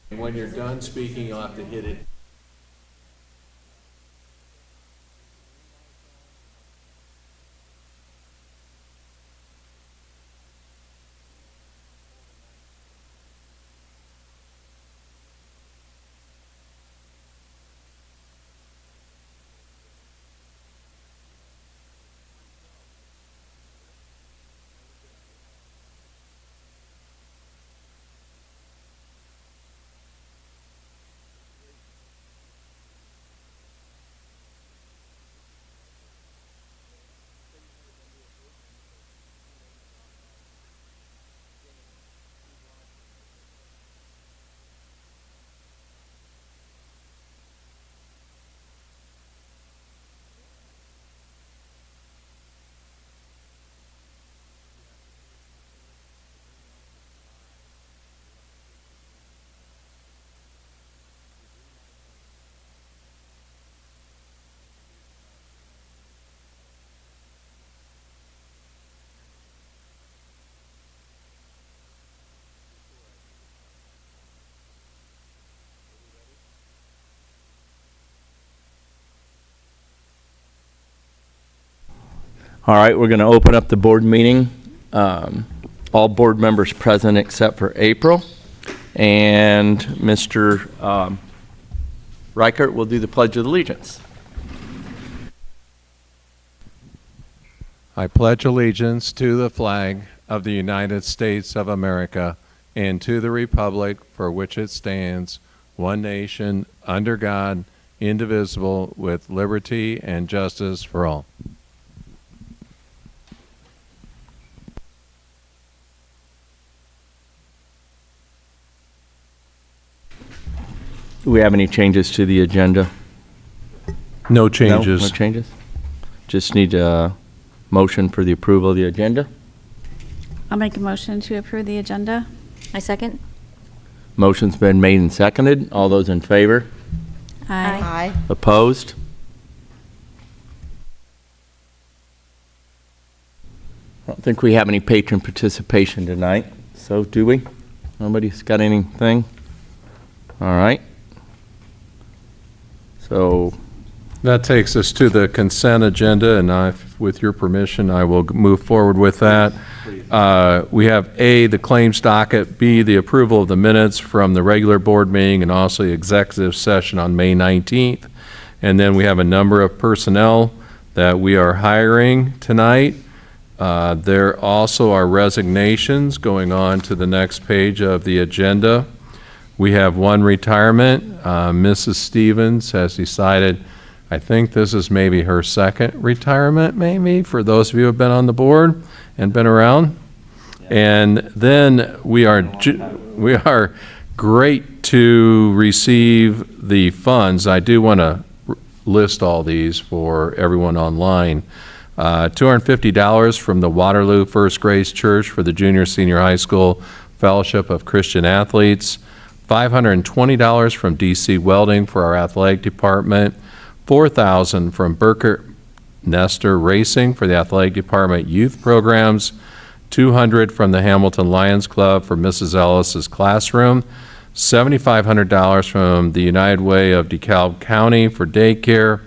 When you're done speaking, you'll have to hit it. All right, we're going to open up the board meeting. All board members present except for April. And Mr. Reichert will do the Pledge of Allegiance. I pledge allegiance to the flag of the United States of America and to the republic for which it stands, one nation, under God, indivisible, with liberty and justice for all. Do we have any changes to the agenda? No changes. No changes? Just need a motion for the approval of the agenda. I'll make a motion to approve the agenda. I second. Motion's been made and seconded. All those in favor? Aye. Opposed? I don't think we have any patron participation tonight, so do we? Nobody's got anything? All right. So, That takes us to the consent agenda, and with your permission, I will move forward with that. We have A, the claims docket, B, the approval of the minutes from the regular board meeting and also the executive session on May 19th. And then we have a number of personnel that we are hiring tonight. There also are resignations going on to the next page of the agenda. We have one retirement. Mrs. Stevens has decided, I think this is maybe her second retirement, maybe, for those of you who have been on the board and been around. And then we are great to receive the funds. I do want to list all these for everyone online. $250 from the Waterloo First Grace Church for the Junior Senior High School Fellowship of Christian Athletes. $520 from DC Welding for our athletic department. $4,000 from Burkert Nestor Racing for the athletic department youth programs. $200 from the Hamilton Lions Club for Mrs. Ellis's classroom. $7,500 from the United Way of DeKalb County for daycare.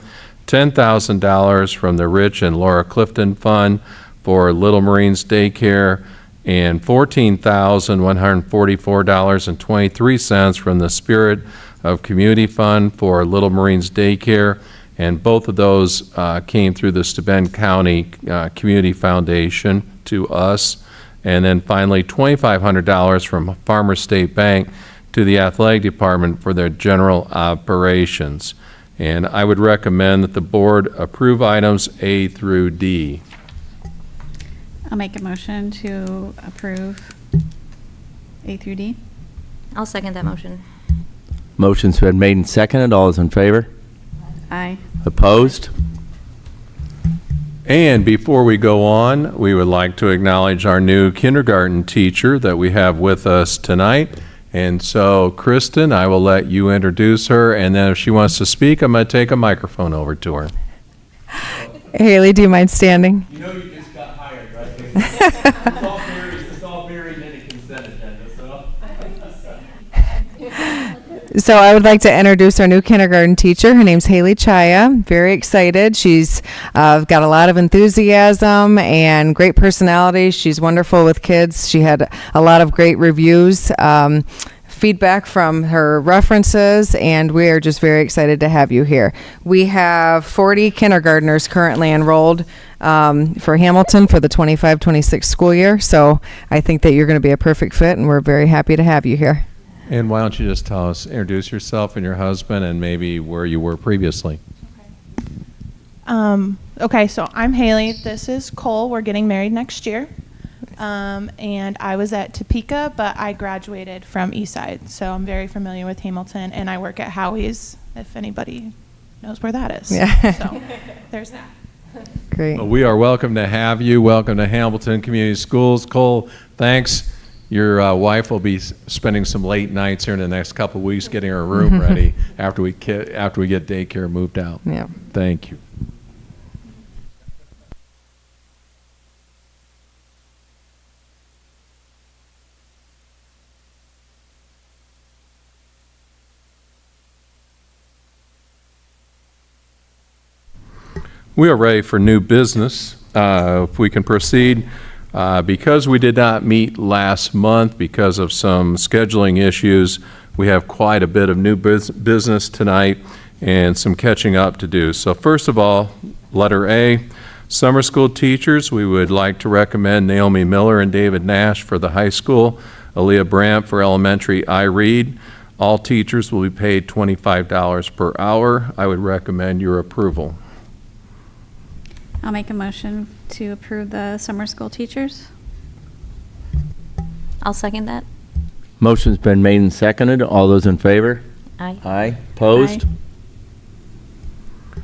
$10,000 from the Rich and Laura Clifton Fund for Little Marines daycare, and $14,144.23 from the Spirit of Community Fund for Little Marines daycare, and both of those came through the Steuben County Community Foundation to us. And then finally, $2,500 from Farmers State Bank to the athletic department for their general operations. And I would recommend that the board approve items A through D. I'll make a motion to approve A through D. I'll second that motion. motion's been made and seconded. All those in favor? Aye. Opposed? And before we go on, we would like to acknowledge our new kindergarten teacher that we have with us tonight. And so, Kristen, I will let you introduce her, and then if she wants to speak, I'm going to take a microphone over to her. Haley, do you mind standing? You know you just got hired, right? It's all buried in a consent agenda, so. So I would like to introduce our new kindergarten teacher. Her name's Haley Chaya. Very excited. She's got a lot of enthusiasm and great personality. She's wonderful with kids. She had a lot of great reviews, feedback from her references, and we are just very excited to have you here. We have 40 kindergartners currently enrolled for Hamilton for the 25-26 school year. So I think that you're going to be a perfect fit, and we're very happy to have you here. And why don't you just tell us, introduce yourself and your husband and maybe where you were previously. Okay, so I'm Haley. This is Cole. We're getting married next year. And I was at Topeka, but I graduated from Eastside. So I'm very familiar with Hamilton, and I work at Howie's, if anybody knows where that is. Yeah. So there's that. Great. Well, we are welcome to have you. Welcome to Hamilton Community Schools. Cole, thanks. Your wife will be spending some late nights here in the next couple of weeks getting her room ready after we get daycare moved out. Yeah. Thank you. We are ready for new business. If we can proceed. Because we did not meet last month because of some scheduling issues, we have quite a bit of new business tonight and some catching up to do. So first of all, letter A, summer school teachers, we would like to recommend Naomi Miller and David Nash for the high school, Aaliyah Brandt for elementary, I Reed. All teachers will be paid $25 per hour. I would recommend your approval. I'll make a motion to approve the summer school teachers. I'll second that. Motion's been made and seconded. All those in favor? Aye. Aye. Opposed? Aye.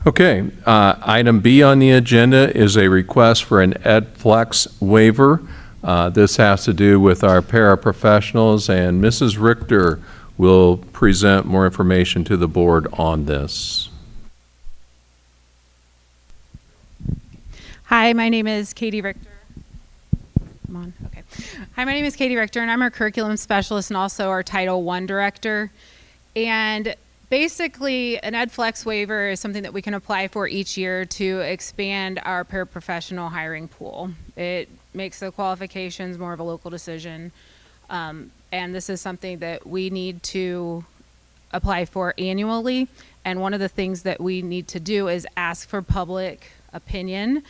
Okay, item B on the agenda is a request for an EdFlex waiver. This has to do with our paraprofessionals, and Mrs. Richter will present more information to the board on this. Hi, my name is Katie Richter. Come on, okay. Hi, my name is Katie Richter, and I'm our curriculum specialist and also our Title I director. And basically, an EdFlex waiver is something that we can apply for each year to expand our paraprofessional hiring pool. It makes the qualifications more of a local decision. And this is something that we need to apply for annually. And one of the things that we need to do is ask for public opinion.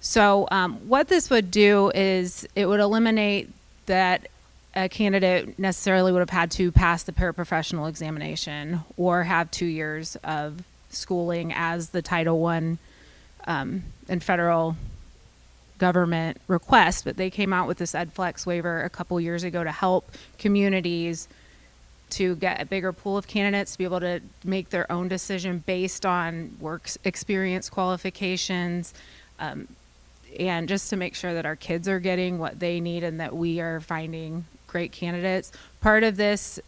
So what this would do is it would eliminate that a candidate necessarily would have had to pass the paraprofessional examination or have 2 years of schooling as the Title I and federal government request. But they came out with this EdFlex waiver a couple years ago to help communities to get a bigger pool of candidates to be able to make their own decision based on work experience qualifications, and just to make sure that our kids are getting what they need and that we are finding great candidates. Part of this,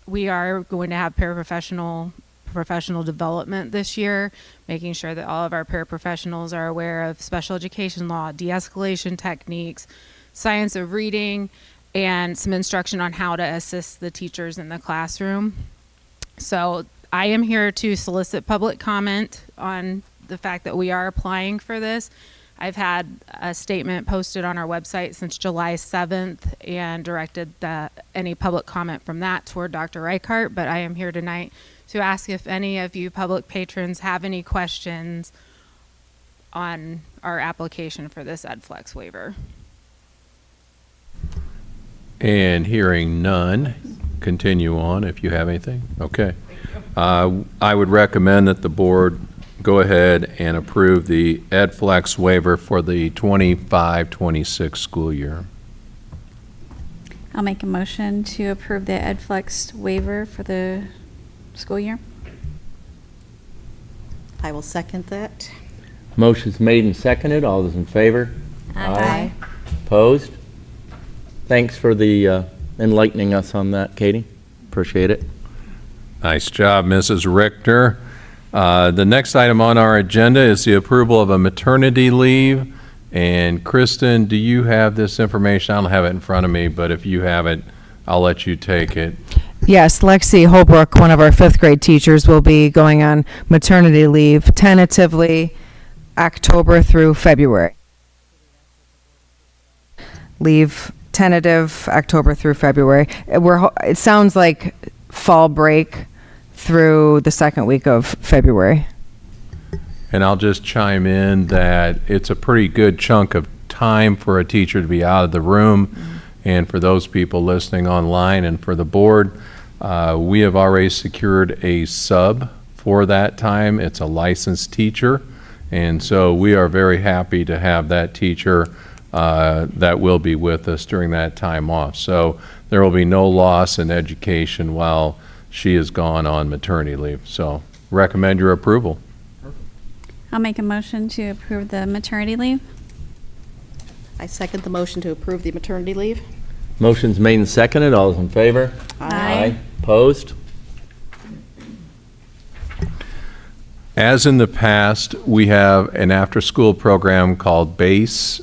we are going to have professional development this year, making sure that all of our paraprofessionals are aware of special education law, de-escalation techniques, science of reading, and some instruction on how to assist the teachers in the classroom. So I am here to solicit public comment on the fact that we are applying for this. I've had a statement posted on our website since July 7th and directed any public comment from that toward Dr. Reichart, but I am here tonight to ask if any of you public patrons have any questions on our application for this EdFlex waiver. And hearing none, continue on if you have anything. Okay. I would recommend that the board go ahead and approve the EdFlex waiver for the 25-26 school year. I'll make a motion to approve the EdFlex waiver for the school year. I will second that. Motion's made and seconded. All those in favor? Aye. Opposed? Thanks for the enlightening us on that, Katie. Appreciate it. Nice job, Mrs. Richter. The next item on our agenda is the approval of a maternity leave. And Kristen, do you have this information? I don't have it in front of me, but if you have it, I'll let you take it. Yes, Lexi Holbrook, one of our fifth grade teachers, will be going on maternity leave tentatively October through February. Leave tentative October through February. It sounds like fall break through the second week of February. And I'll just chime in that it's a pretty good chunk of time for a teacher to be out of the room. And for those people listening online and for the board, we have already secured a sub for that time. It's a licensed teacher. And so we are very happy to have that teacher that will be with us during that time off. So there will be no loss in education while she is gone on maternity leave. So recommend your approval. I'll make a motion to approve the maternity leave. I second the motion to approve the maternity leave. Motion's made and seconded. All those in favor? Aye. Opposed? As in the past, we have an after-school program called BASE.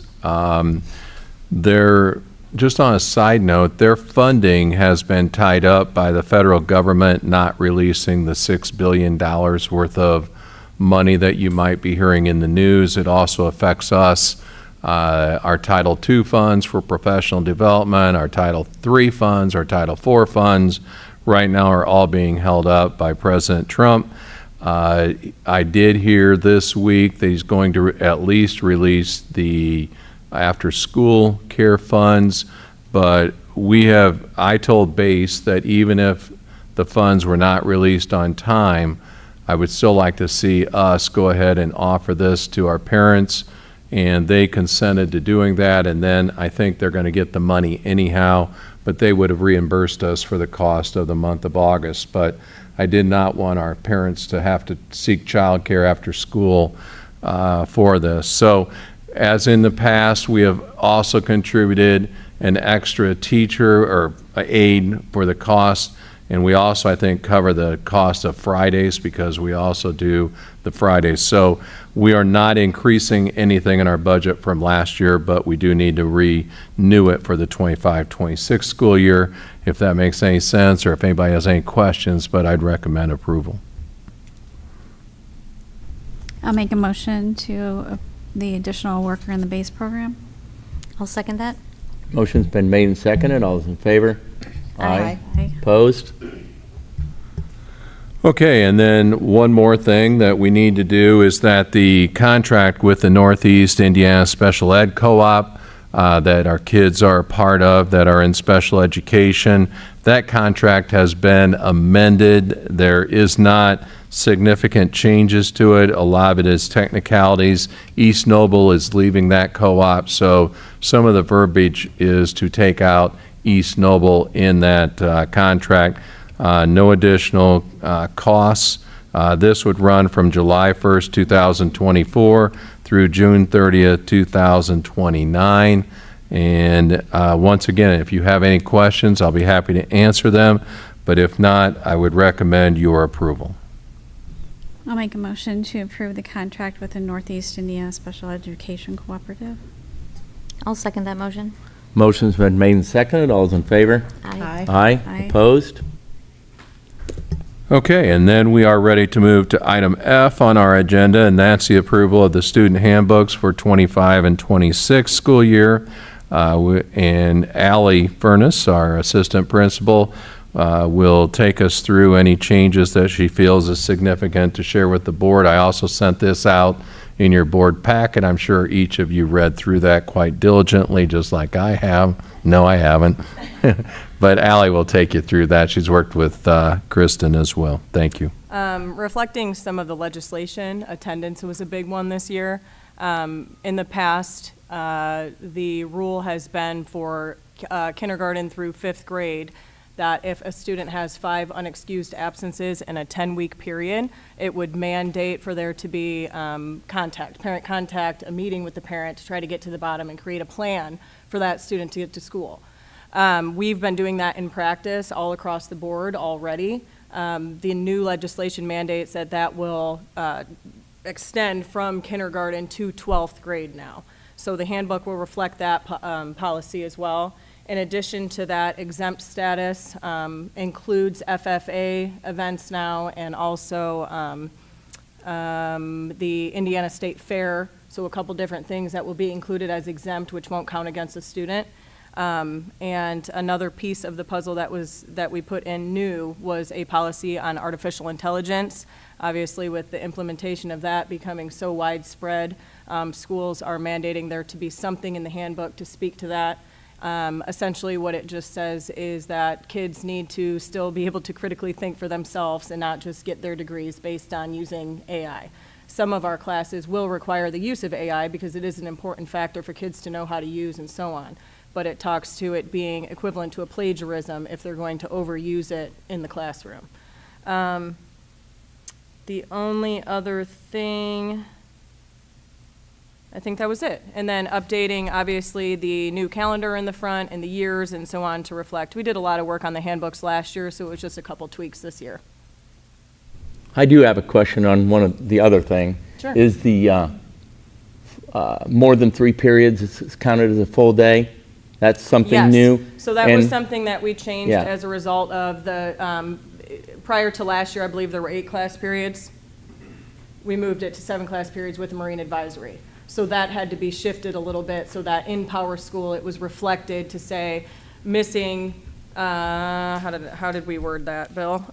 Just on a side note, their funding has been tied up by the federal government not releasing the $6 billion worth of money that you might be hearing in the news. It also affects us. Our Title II funds for professional development, our Title III funds, our Title IV funds, right now are all being held up by President Trump. I did hear this week that he's going to at least release the after-school care funds, but I told BASE that even if the funds were not released on time, I would still like to see us go ahead and offer this to our parents, and they consented to doing that, and then I think they're going to get the money anyhow, but they would have reimbursed us for the cost of the month of August. But I did not want our parents to have to seek childcare after school for this. So as in the past, we have also contributed an extra teacher or aide for the cost. And we also, I think, cover the cost of Fridays because we also do the Fridays. So we are not increasing anything in our budget from last year, but we do need to renew it for the 25-26 school year, if that makes any sense, or if anybody has any questions, but I'd recommend approval. I'll make a motion to the additional worker in the base program. I'll second that. Motion's been made and seconded. All those in favor? Aye. Opposed? Okay, and then one more thing that we need to do is that the contract with the Northeast Indiana Special Ed Co-op that our kids are a part of that are in special education, that contract has been amended. There is not significant changes to it. A lot of it is technicalities. East Noble is leaving that co-op, so some of the verbiage is to take out East Noble in that contract. No additional costs. This would run from July 1st, 2024 through June 30th, 2029. And once again, if you have any questions, I'll be happy to answer them. But if not, I would recommend your approval. I'll make a motion to approve the contract with the Northeast Indiana Special Education Cooperative. I'll second that motion. Motion's been made and seconded. All those in favor? Aye. Aye. Aye. Opposed? Okay, and then we are ready to move to item F on our agenda, and that's the approval of the student handbooks for 25 and 26 school year. And Allie Furness, our assistant principal, will take us through any changes that she feels is significant to share with the board. I also sent this out in your board packet. I'm sure each of you read through that quite diligently, just like I have. No, I haven't. But Allie will take you through that. She's worked with Kristen as well. Thank you. Reflecting some of the legislation, attendance was a big one this year. In the past, the rule has been for kindergarten through fifth grade that if a student has 5 unexcused absences in a 10-week period, it would mandate for there to be parent contact, a meeting with the parent to try to get to the bottom and create a plan for that student to get to school. We've been doing that in practice all across the board already. The new legislation mandates that will extend from kindergarten to 12th grade now. So the handbook will reflect that policy as well. In addition to that, exempt status includes FFA events now, and also the Indiana State Fair, so a couple different things that will be included as exempt, which won't count against a student. And another piece of the puzzle that we put in new was a policy on artificial intelligence. Obviously, with the implementation of that becoming so widespread, schools are mandating there to be something in the handbook to speak to that. Essentially, what it just says is that kids need to still be able to critically think for themselves and not just get their degrees based on using AI. Some of our classes will require the use of AI because it is an important factor for kids to know how to use and so on. But it talks to it being equivalent to a plagiarism if they're going to overuse it in the classroom. The only other thing, I think that was it. And then updating, obviously, the new calendar in the front and the years and so on to reflect. We did a lot of work on the handbooks last year, so it was just a couple tweaks this year. I do have a question on one of the other thing. Sure. Is the more than 3 periods is counted as a full day? That's something Yes. new? So that was And- something that we changed Yeah. as a result of the, prior to last year, I believe there were 8 class periods. We moved it to 7 class periods with Marine Advisory. So that had to be shifted a little bit so that in Power School it was reflected to say missing, how did we word that, Bill?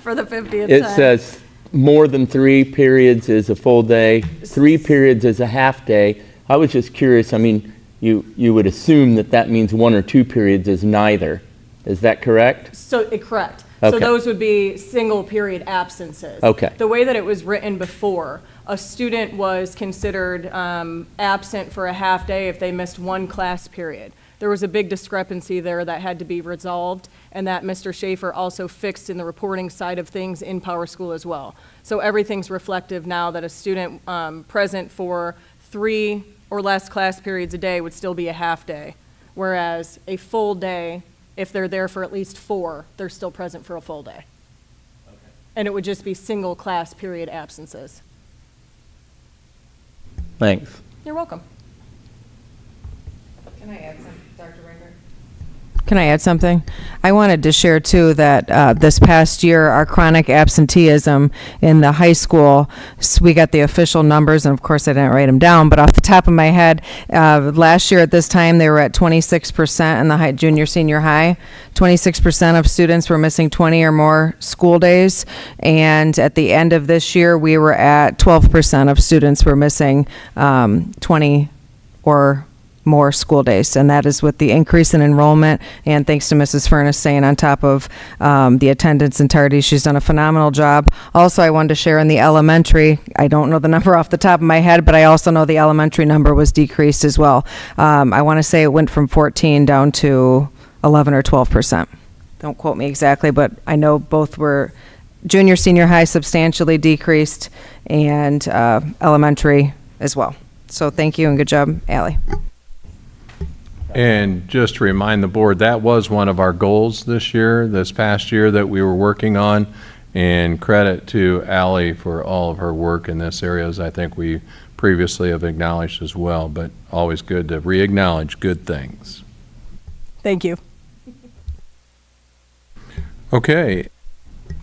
For the 50th time. It says more than 3 periods is a full day, 3 periods is a half day. I was just curious, I mean, you would assume that that means 1 or 2 periods is neither. Is that correct? Correct. So Okay. those would be single period absences. Okay. The way that it was written before, a student was considered absent for a half day if they missed 1 class period. There was a big discrepancy there that had to be resolved, and that Mr. Schaefer also fixed in the reporting side of things in Power School as well. So everything's reflective now that a student present for 3 or less class periods a day would still be a half day, whereas a full day, if they're there for at least 4, they're still present for a full day. And it would just be single class period absences. Thanks. You're welcome. Can I add something, Dr. Riker? Can I add something? I wanted to share too that this past year, our chronic absenteeism in the high school, we got the official numbers, and of course I didn't write them down, but off the top of my head, last year at this time, they were at 26% in the junior, senior high. 26% of students were missing 20 or more school days, and at the end of this year, we were at 12% of students were missing 20 or more school days, and that is with the increase in enrollment, and thanks to Mrs. Furness staying on top of the attendance and tardies. She's done a phenomenal job. Also, I wanted to share in the elementary, I don't know the number off the top of my head, but I also know the elementary number was decreased as well. I want to say it went from 14 down to 11 or 12%. Don't quote me exactly, but I know both were junior, senior high substantially decreased, and elementary as well. So thank you and good job, Allie. And just to remind the board, that was one of our goals this past year that we were working on. And credit to Ally for all of her work in this area, as I think we previously have acknowledged as well, but always good to re-acknowledge good things. Thank you. Okay,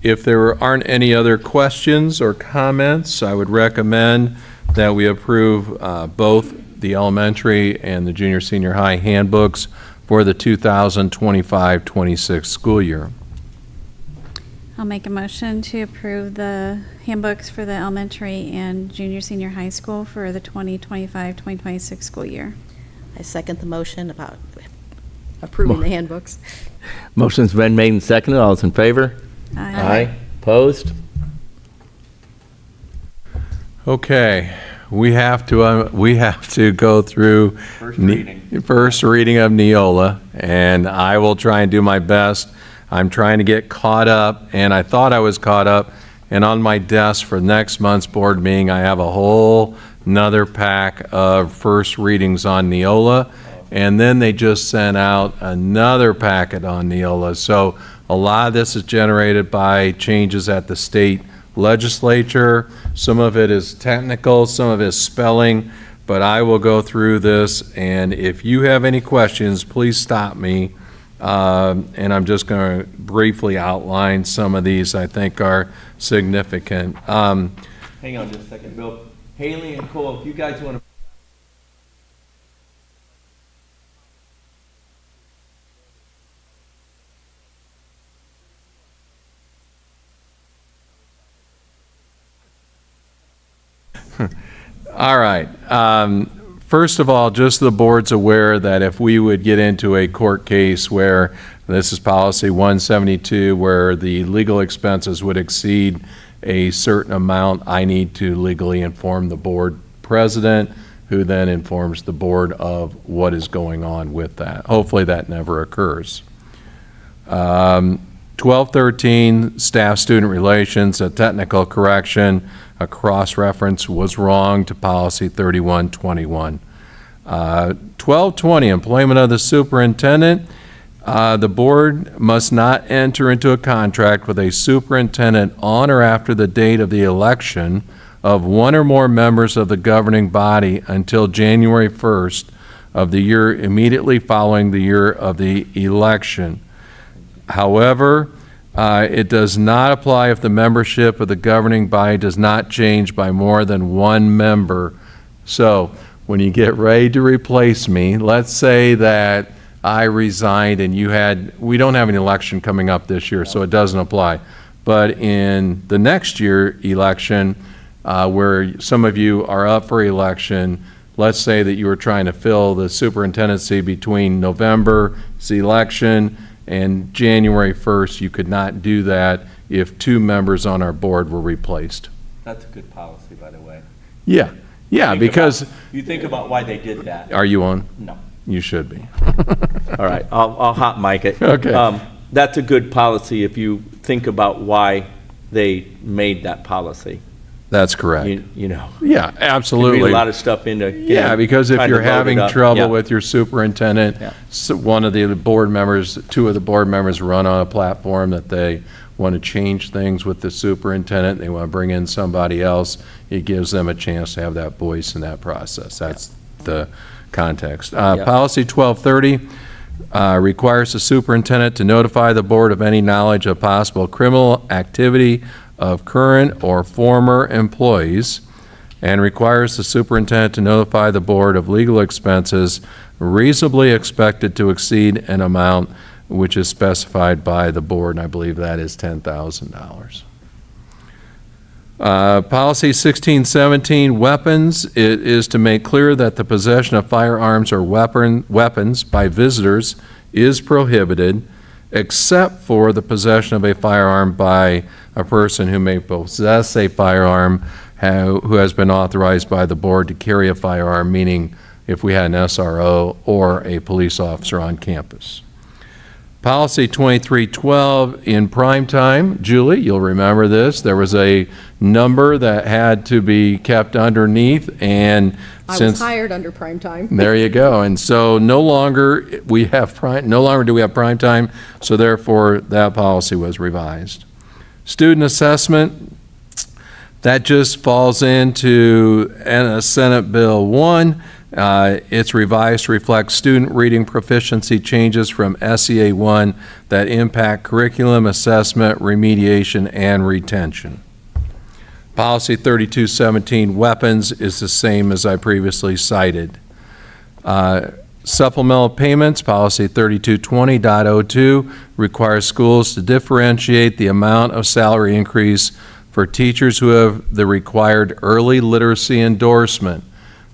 if there aren't any other questions or comments, I would recommend that we approve both the elementary and the junior senior high handbooks for the 2025-26 school year. I'll make a motion to approve the handbooks for the elementary and junior, senior high school for the 2025-2026 school year. I second the motion about approving the handbooks. Motion's been made and seconded. All those in favor? Aye. Opposed? Okay, we have to go through first reading of Neola, and I will try and do my best. I'm trying to get caught up, and I thought I was caught up, and on my desk for next month's board meeting, I have a whole nother pack of first readings on Neola, and then they just sent out another packet on Neola. So a lot of this is generated by changes at the state legislature. Some of it is technical, some of it is spelling, but I will go through this, and if you have any questions, please stop me. And I'm just going to briefly outline some of these I think are significant. Hang on just a second, Bill. Haley and Cole, if you guys want to. All right. First of all, just the board's aware that if we would get into a court case where, this is policy 172, where the legal expenses would exceed a certain amount, I need to legally inform the board president, who then informs the board of what is going on with that. Hopefully that never occurs. 1213, staff-student relations, a technical correction, a cross-reference was wrong to policy 3121. 1220, employment of the superintendent. The board must not enter into a contract with a superintendent on or after the date of the election of one or more members of the governing body until January 1st of the year immediately following the year of the election. However, it does not apply if the membership of the governing body does not change by more than one member. So when you get ready to replace me, let's say that I resigned and we don't have an election coming up this year, so it doesn't apply. But in the next year election, where some of you are up for election, let's say that you were trying to fill the superintendency between November's election and January 1st, you could not do that if two members on our board were replaced. That's a good policy, by the way. Yeah, because... You think about why they did that. Are you on? No. You should be. All right, I'll hot mic it. Okay. That's a good policy if you think about why they made that policy. That's correct. You know. Yeah, absolutely. Read a lot of stuff into. Yeah, because if trying to you're load it having up. trouble Yeah. with your superintendent, Yeah. one of the board members, two of the board members run on a platform that they want to change things with the superintendent, they want to bring in somebody else, it gives them a chance to have that voice in that process. That's the context. Policy 1230 requires the superintendent to notify the board of any knowledge of possible criminal activity of current or former employees, and requires the superintendent to notify the board of legal expenses reasonably expected to exceed an amount which is specified by the board, and I believe that is $10,000. Policy 1617, weapons. It is to make clear that the possession of firearms or weapons by visitors is prohibited, except for the possession of a firearm by a person who may possess a firearm who has been authorized by the board to carry a firearm, meaning if we had an SRO or a police officer on campus. Policy 2312, in prime time, Julie, you'll remember this, there was a number that had to be kept underneath, and I since... was hired under prime time. There you go. And so no longer do we have prime time, so therefore that policy was revised. Student assessment, that just falls into Senate Bill 1. It's revised to reflect student reading proficiency changes from SEA 1 that impact curriculum, assessment, remediation, and retention. Policy 3217, weapons, is the same as I previously cited. Supplemental payments, policy 3220.02, requires schools to differentiate the amount of salary increase for teachers who have the required early literacy endorsement.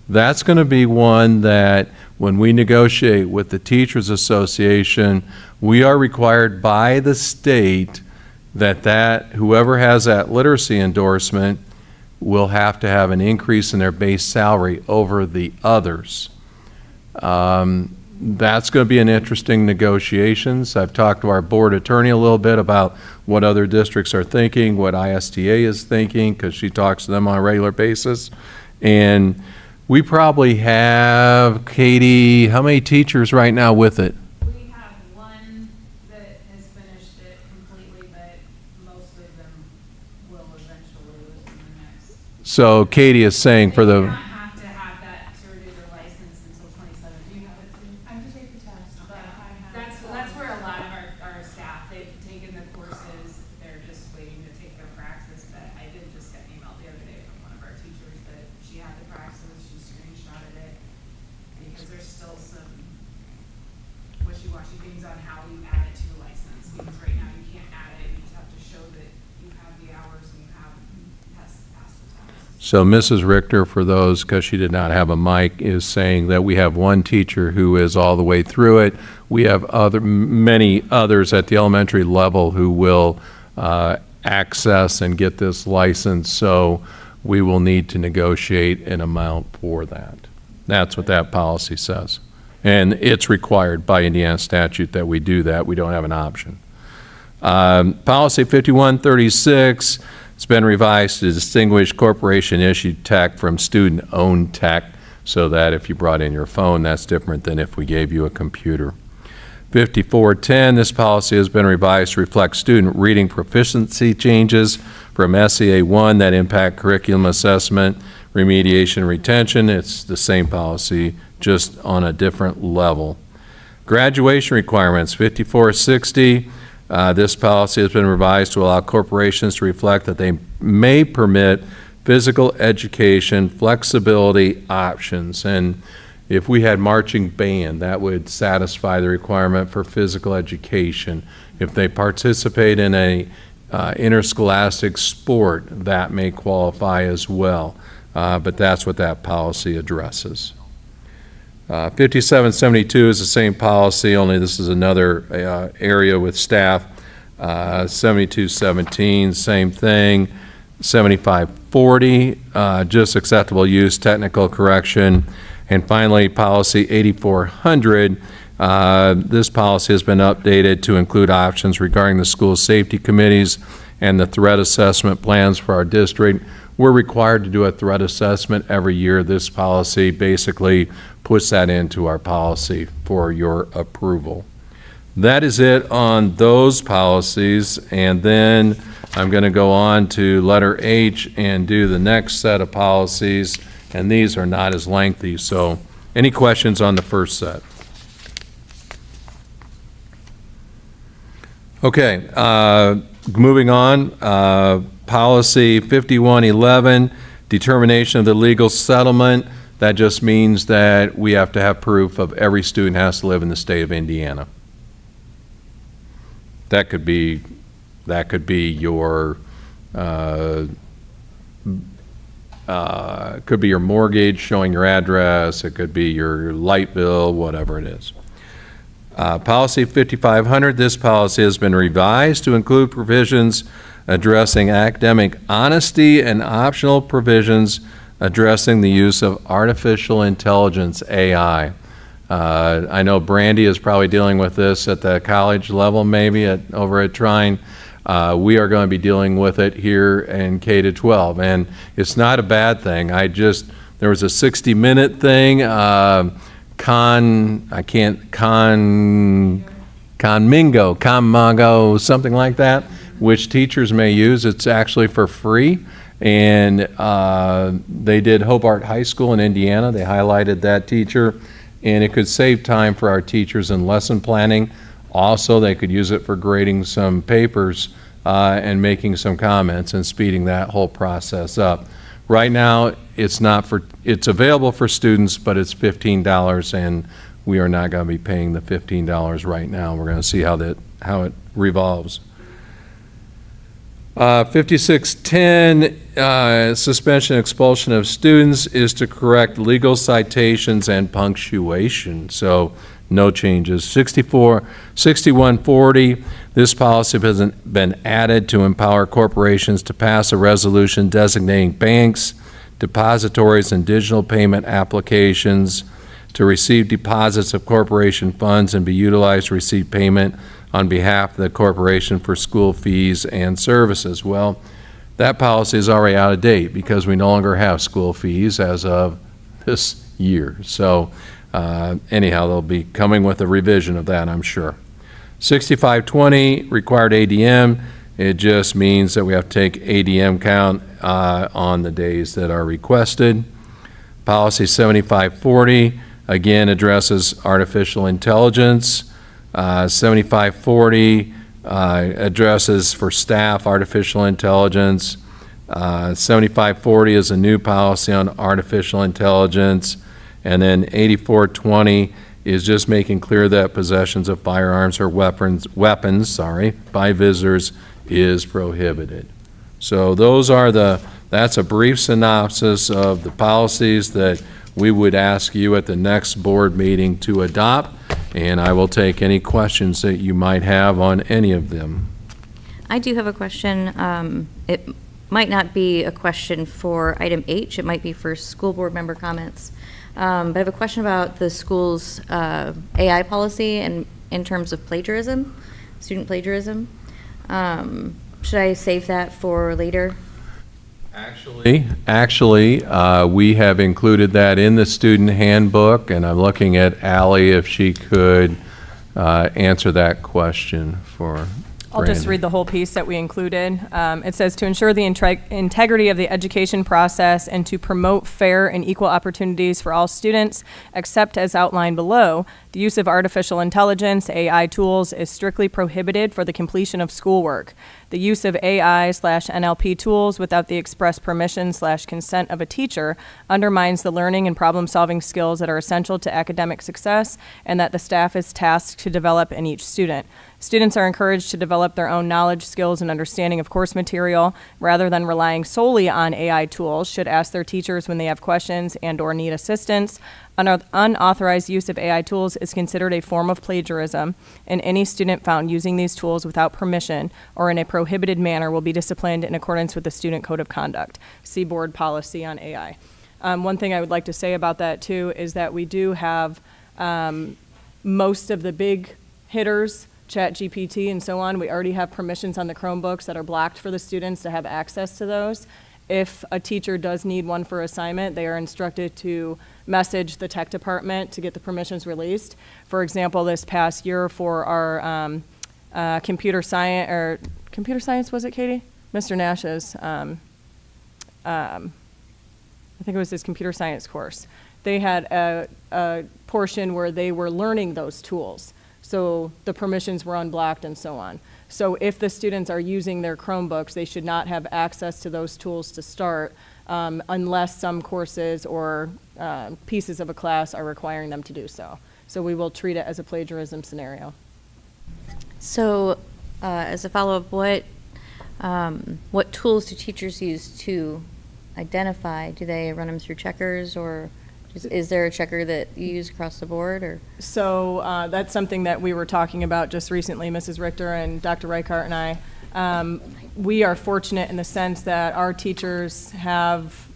That's going to be one that when we negotiate with the Teachers Association, we are required by the state that whoever has that literacy endorsement will have to have an increase in their base salary over the others. That's going to be an interesting negotiations. I've talked to our board attorney a little bit about what other districts are thinking, what ISTA is thinking, because she talks to them on a regular basis. And we probably have, Katie, how many teachers right now with it? We have one that has finished it completely, but most of them will eventually within the next. So Katie is saying for They the, don't have to have that on how you add it to a license, because right now you can't add it, you just have to show that you have the hours and you have passed the test. So Mrs. Richter, for those, because she did not have a mic, is saying that we have one teacher who is all the way through it. We have many others at the elementary level who will access and get this license, so we will need to negotiate an amount for that. That's what that policy says. And it's required by Indiana statute that we do that. We don't have an option. Policy 5136, it's been revised to distinguish corporation-issued tech from student-owned tech, so that if you brought in your phone, that's different than if we gave you a computer. 5410, this policy has been revised to reflect student reading proficiency changes from SEA 1 that impact curriculum assessment, remediation, retention. It's the same policy, just on a different level. Graduation requirements, 5460. This policy has been revised to allow corporations to reflect that they may permit physical education flexibility options. And if we had marching band, that would satisfy the requirement for physical education. If they participate in a interscholastic sport, that may qualify as well. But that's what that policy addresses. 5772 is the same policy, only this is another area with staff. 7217, same thing. 7540, just acceptable use, technical correction. And finally, policy 8400, this policy has been updated to include options regarding the school safety committees and the threat assessment plans for our district. We're required to do a threat assessment every year. This policy basically puts that into our policy for your approval. That is it on those policies, and then I'm going to go on to letter H and do the next set of policies, and these are not as lengthy. So any questions on the first set? Okay, moving on, policy 5111, determination of the legal settlement. That just means that we have to have proof of every student has to live in the state of Indiana. That could be your could be your mortgage showing your address. It could be your light bill, whatever it is. Policy 5500, this policy has been revised to include provisions addressing academic honesty and optional provisions addressing the use of artificial intelligence, AI. I know Brandy is probably dealing with this at the college level, maybe over at Trine. We are going to be dealing with it here in K-12, and it's not a bad thing. There was a 60-minute thing, Conmingo, something like that, which teachers may use. It's actually for free, and they did Hobart High School in Indiana. They highlighted that teacher, and it could save time for our teachers in lesson planning. Also, they could use it for grading some papers and making some comments and speeding that whole process up. Right now, it's available for students, but it's $15, and we are not going to be paying the $15 right now. We're going to see how it revolves. 5610, suspension, expulsion of students, is to correct legal citations and punctuation. So no changes. 6140, this policy has been added to empower corporations to pass a resolution designating banks, depositories, and digital payment applications to receive deposits of corporation funds and be utilized to receive payment on behalf of the corporation for school fees and services. Well, that policy is already out of date because we no longer have school fees as of this year. So anyhow, they'll be coming with a revision of that, I'm sure. 6520, required ADM. It just means that we have to take ADM count on the days that are requested. Policy 7540, again, addresses artificial intelligence. 7540 addresses for staff artificial intelligence. 7540 is a new policy on artificial intelligence. And then 8420 is just making clear that possessions of firearms or weapons, by visitors is prohibited. So that's a brief synopsis of the policies that we would ask you at the next board meeting to adopt, and I will take any questions that you might have on any of them. I do have a question. It might not be a question for item H, it might be for school board member comments. But I have a question about the school's AI policy and in terms of plagiarism, student plagiarism. Should I save that for later? Actually, we have included that in the student handbook, and I'm looking at Ally if she could answer that question for I'll just Brandon. read the whole piece that we included. It says, to ensure the integrity of the education process and to promote fair and equal opportunities for all students, except as outlined below, the use of artificial intelligence, AI tools, is strictly prohibited for the completion of schoolwork. The use of AI/NLP tools without the express permission/consent of a teacher undermines the learning and problem-solving skills that are essential to academic success and that the staff is tasked to develop in each student. Students are encouraged to develop their own knowledge, skills, and understanding of course material rather than relying solely on AI tools, should ask their teachers when they have questions and/or need assistance. Unauthorized use of AI tools is considered a form of plagiarism, and any student found using these tools without permission or in a prohibited manner will be disciplined in accordance with the Student Code of Conduct. See Board Policy on AI. One thing I would like to say about that too is that we do have most of the big hitters, ChatGPT and so on, we already have permissions on the Chromebooks that are blocked for the students to have access to those. If a teacher does need one for assignment, they are instructed to message the tech department to get the permissions released. For example, this past year for our computer science, was it, Katie? Mr. Nash's, I think it was his computer science course. They had a portion where they were learning those tools. So the permissions were unblocked and so on. So if the students are using their Chromebooks, they should not have access to those tools to start unless some courses or pieces of a class are requiring them to do so. So we will treat it as a plagiarism scenario. So, as a follow-up, what tools do teachers use to identify? Do they run them through checkers, or is there a checker that you use across the board, or? So that's something that we were talking about just recently, Mrs. Richter and Dr. Reichart and I. We are fortunate in the sense that our teachers have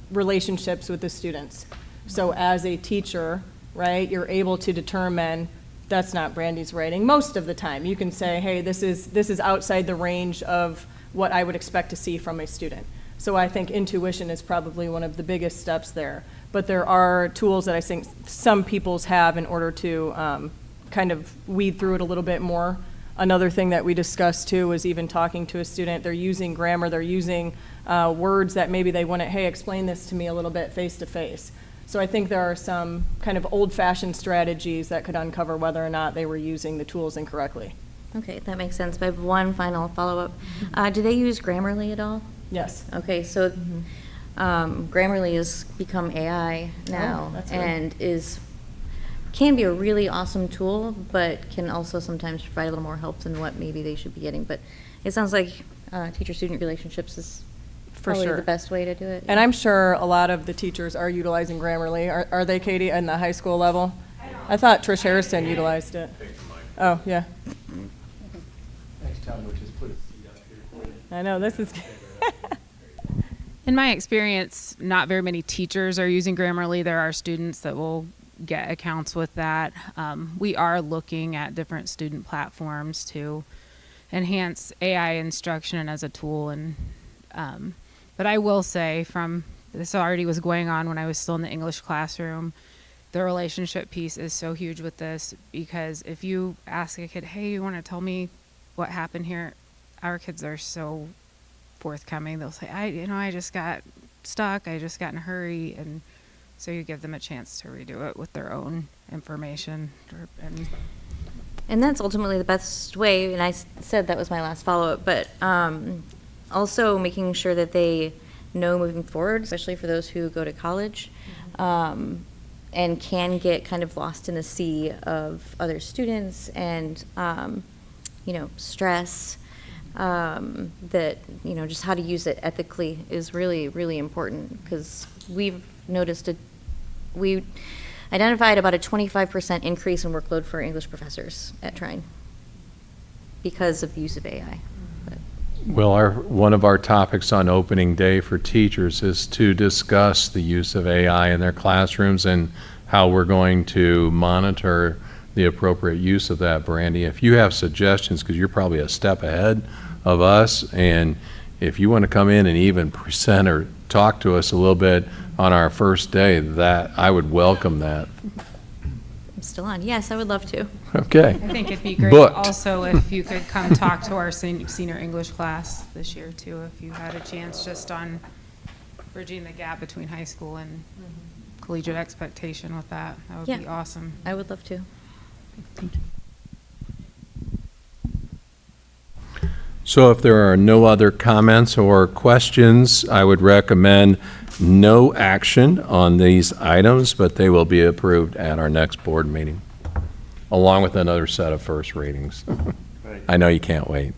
relationships with the students. So as a teacher, right, you're able to determine that's not Brandy's writing most of the time. You can say, hey, this is outside the range of what I would expect to see from a student. So I think intuition is probably one of the biggest steps there. But there are tools that I think some peoples have in order to kind of weed through it a little bit more. Another thing that we discussed too was even talking to a student, they're using grammar, they're using words that maybe they want to, hey, explain this to me a little bit face to face. So I think there are some kind of old-fashioned strategies that could uncover whether or not they were using the tools incorrectly. Okay, that makes sense. But I have one final follow-up. Do they use Grammarly at all? Yes. Okay, so Grammarly has become AI now, that's right. and can be a really awesome tool, but can also sometimes provide a little more help than what maybe they should be getting. But it sounds like teacher-student relationships is For probably sure. the best way to do it. And I'm sure a lot of the teachers are utilizing Grammarly. Are they, Katie, in the high school level? I thought Trish Harrison utilized it. Oh, yeah. Next time we'll just put a seat up here for you. I know, this is. In my experience, not very many teachers are using Grammarly. There are students that will get accounts with that. We are looking at different student platforms to enhance AI instruction as a tool. And but I will say, from this already was going on when I was still in the English classroom, the relationship piece is so huge with this, because if you ask a kid, hey, you want to tell me what happened here? Our kids are so forthcoming. They'll say, I just got stuck. I just got in a hurry. And so you give them a chance to redo it with their own information. And that's ultimately the best way, and I said that was my last follow-up, but also making sure that they know moving forward, especially for those who go to college, and can get kind of lost in the sea of other students and, stress, that, just how to use it ethically is really, really important, because we've noticed we identified about a 25% increase in workload for English professors at Trine because of the use of AI. Well, one of our topics on opening day for teachers is to discuss the use of AI in their classrooms and how we're going to monitor the appropriate use of that. Brandy, if you have suggestions, because you're probably a step ahead of us, and if you want to come in and even present or talk to us a little bit on our first day, that I would welcome that. I'm still on. Yes, I would love to. Okay. I think it'd be great Booked. also if you could come talk to our senior English class this year too, if you had a chance, just on bridging the gap between high school and collegiate expectation with that. That would be Yeah. awesome. I would love to. Thank you. So if there are no other comments or questions, I would recommend no action on these items, but they will be approved at our next board meeting, along with another set of first readings. I know you can't wait.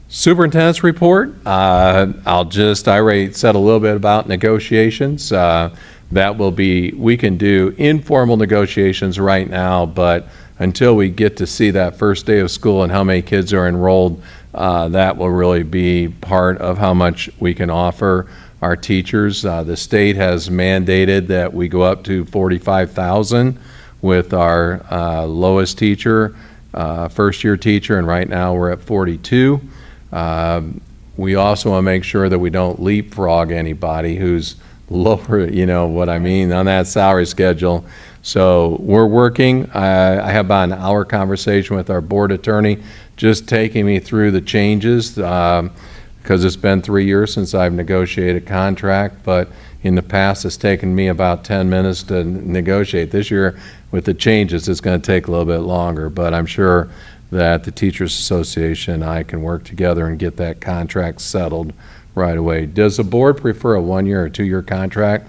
Superintendent's report. I already said a little bit about negotiations. That will be, we can do informal negotiations right now, but until we get to see that first day of school and how many kids are enrolled, that will really be part of how much we can offer our teachers. The state has mandated that we go up to 45,000 with our lowest teacher, first-year teacher, and right now we're at 42. We also want to make sure that we don't leapfrog anybody who's lower, what I mean, on that salary schedule. So we're working. I have about an hour conversation with our board attorney, just taking me through the changes, because it's been 3 years since I've negotiated a contract, but in the past it's taken me about 10 minutes to negotiate. This year, with the changes, it's going to take a little bit longer, but I'm sure that the Teachers Association and I can work together and get that contract settled right away. Does the board prefer a 1-year or 2-year contract?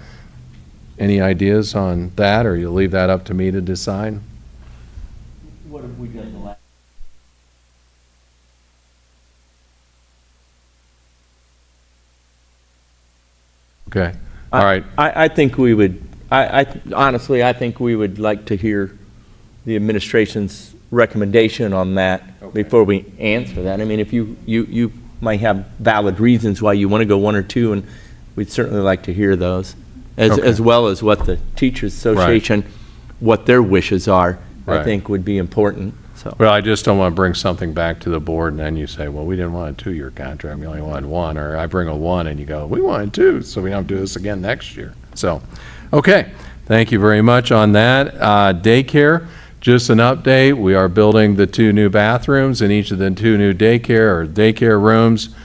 Any ideas on that, or you'll leave that up to me to decide? What have we done the last? Okay, all right. I think we would, honestly, I think we would like to hear the administration's recommendation on that before we answer that. I mean, if you might have valid reasons why you want to go 1 or 2, and we'd certainly like to hear those, as well as what the Teachers Association, what their wishes are, I think would be important. So. Well, I just don't want to bring something back to the board and then you say, well, we didn't want a 2-year contract, we only wanted 1, or I bring a 1 and you go, we wanted 2, so we don't do this again next year. So, okay, thank you very much on that. Daycare, just an update, we are building the 2 new bathrooms in each of the 2 new daycare rooms.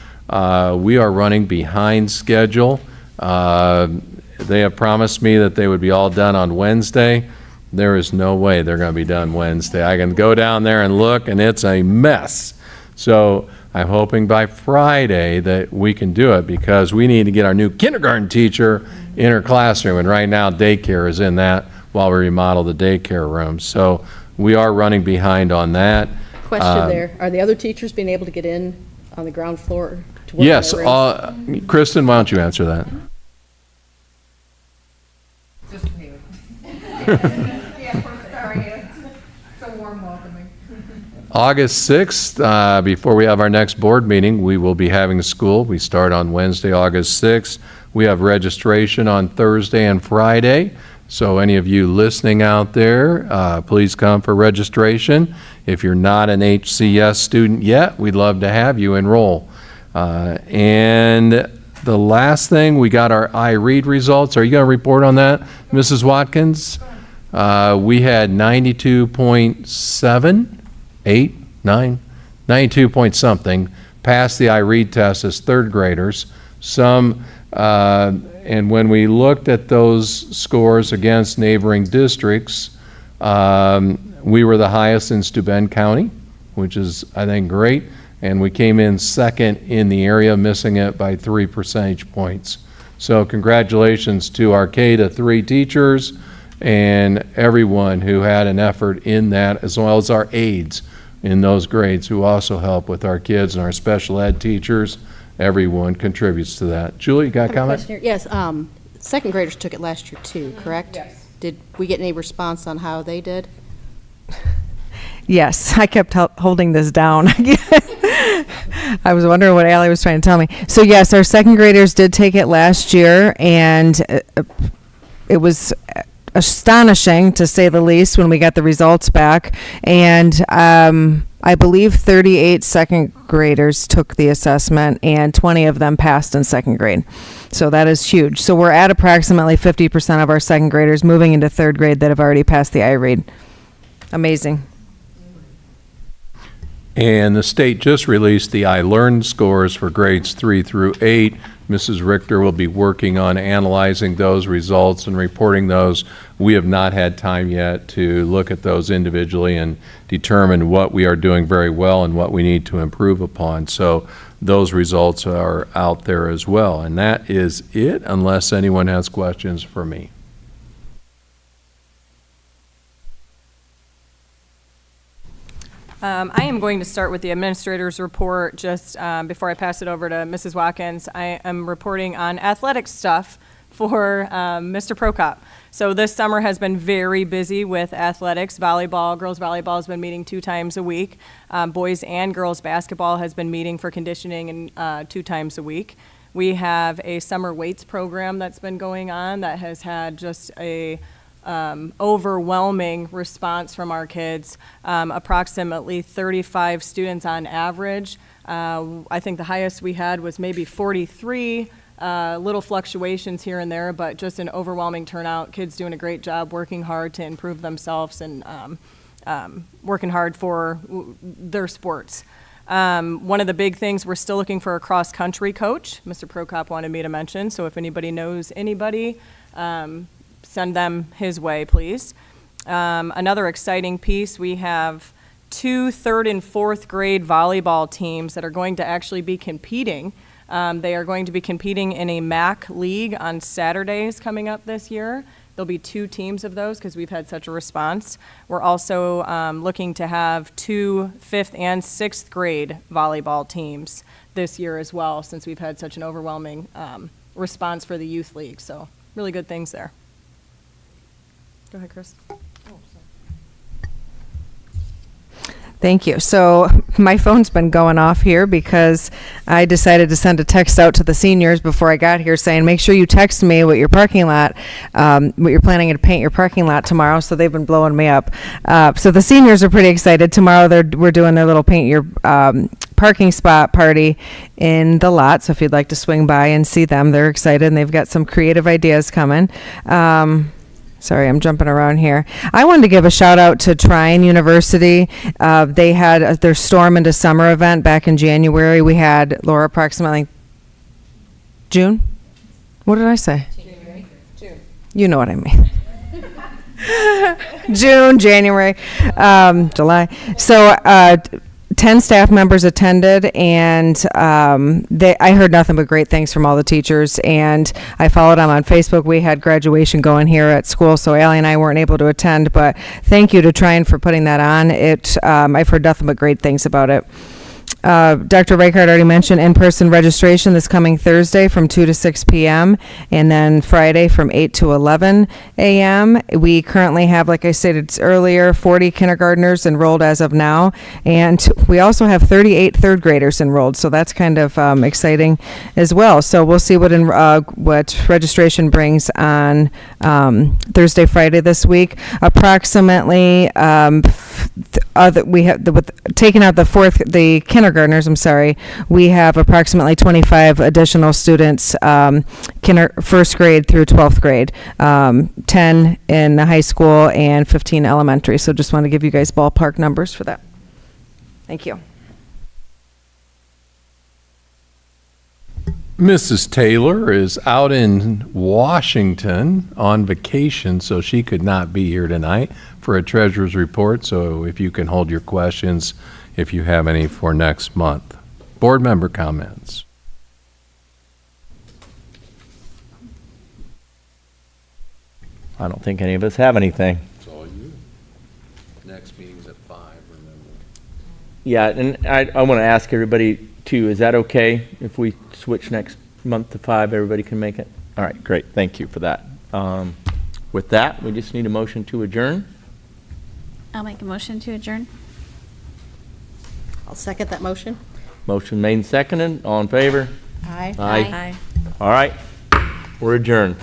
We are running behind schedule. They have promised me that they would be all done on Wednesday. There is no way they're going to be done Wednesday. I can go down there and look, and it's a mess. So I'm hoping by Friday that we can do it, because we need to get our new kindergarten teacher in her classroom, and right now daycare is in that while we remodel the daycare rooms. So we are running behind on that. Question there, are the other teachers being able to get in on the ground floor to work? Yes, in their rooms? Kristen, why don't you answer that? Just me. Yeah, sorry, it's a warm welcoming. August 6th, before we have our next board meeting, we will be having school. We start on Wednesday, August 6th. We have registration on Thursday and Friday. So any of you listening out there, please come for registration. If you're not an HCS student yet, we'd love to have you enroll. And the last thing, we got our iRead results. Are you going to report on that, Mrs. Watkins? We had 92.7, 8, 9, 92 point something passed the iRead test as third graders. Some, and when we looked at those scores against neighboring districts, we were the highest in Steuben County, which is, I think, great. And we came in second in the area, missing it by 3 percentage points. So congratulations to our K-3 teachers and everyone who had an effort in that, as well as our aides in those grades who also help with our kids and our special ed teachers. Everyone contributes to that. Julie, you got a I have a comment? question here. Yes, second graders took it last year too, correct? Yes. Did we get any response on how they did? Yes, I kept holding this down. I was wondering what Allie was trying to tell me. So yes, our second graders did take it last year, and it was astonishing, to say the least, when we got the results back. And I believe 38 second graders took the assessment, and 20 of them passed in second grade. So that is huge. So we're at approximately 50% of our second graders moving into third grade that have already passed the iRead. Amazing. And the state just released the iLearn scores for grades 3 through 8. Mrs. Richter will be working on analyzing those results and reporting those. We have not had time yet to look at those individually and determine what we are doing very well and what we need to improve upon. So those results are out there as well. And that is it, unless anyone has questions for me. I am going to start with the administrator's report just before I pass it over to Mrs. Watkins. I am reporting on athletic stuff for Mr. Prokop. So this summer has been very busy with athletics. Volleyball, girls volleyball has been meeting 2 times a week. Boys and girls basketball has been meeting for conditioning 2 times a week. We have a summer weights program that's been going on that has had just a overwhelming response from our kids. Approximately 35 students on average. I think the highest we had was maybe 43, little fluctuations here and there, but just an overwhelming turnout. Kids doing a great job, working hard to improve themselves and working hard for their sports. One of the big things, we're still looking for a cross-country coach. Mr. Prokop wanted me to mention, so if anybody knows anybody, send them his way, please. Another exciting piece, we have 2 third and fourth grade volleyball teams that are going to actually be competing. They are going to be competing in a MAC league on Saturdays coming up this year. There'll be 2 teams of those because we've had such a response. We're also looking to have 2 fifth and sixth grade volleyball teams this year as well, since we've had such an overwhelming response for the youth league. So really good things there. Go ahead, Chris. Thank you. So my phone's been going off here because I decided to send a text out to the seniors before I got here saying, make sure you text me what your parking lot, what you're planning to paint your parking lot tomorrow. So they've been blowing me up. So the seniors are pretty excited. Tomorrow we're doing their little paint your parking spot party in the lot. So if you'd like to swing by and see them, they're excited and they've got some creative ideas coming. Sorry, I'm jumping around here. I wanted to give a shout out to Trine University. They had their Storm into Summer event back in January. We had, Laura, approximately June? What did I say? June. You know what I mean. June, January, July. So 10 staff members attended, and I heard nothing but great things from all the teachers, and I followed them on Facebook. We had graduation going here at school, so Allie and I weren't able to attend, but thank you to Trine for putting that on. I've heard nothing but great things about it. Dr. Reichert already mentioned in-person registration this coming Thursday from 2 to 6 p.m. and then Friday from 8 to 11 a.m. We currently have, like I stated earlier, 40 kindergartners enrolled as of now, and we also have 38 third graders enrolled, so that's kind of exciting as well. So we'll see what registration brings on Thursday, Friday this week. Approximately, we have taking out the kindergartners, we have approximately 25 additional students, first grade through 12th grade, 10 in the high school and 15 elementary. So just want to give you guys ballpark numbers for that. Thank you. Mrs. Taylor is out in Washington on vacation, so she could not be here tonight for a treasurer's report. So if you can hold your questions, if you have any, for next month. Board member comments. I don't think any of us have anything. It's all you. Next meeting's at 5, remember. Yeah, and I want to ask everybody too, is that okay if we switch next month to 5? Everybody can make it? All right, great. Thank you for that. With that, we just need a motion to adjourn. I'll make a motion to adjourn. I'll second that motion. Motion made and seconded. All in favor? Aye. Aye. All right, we're adjourned.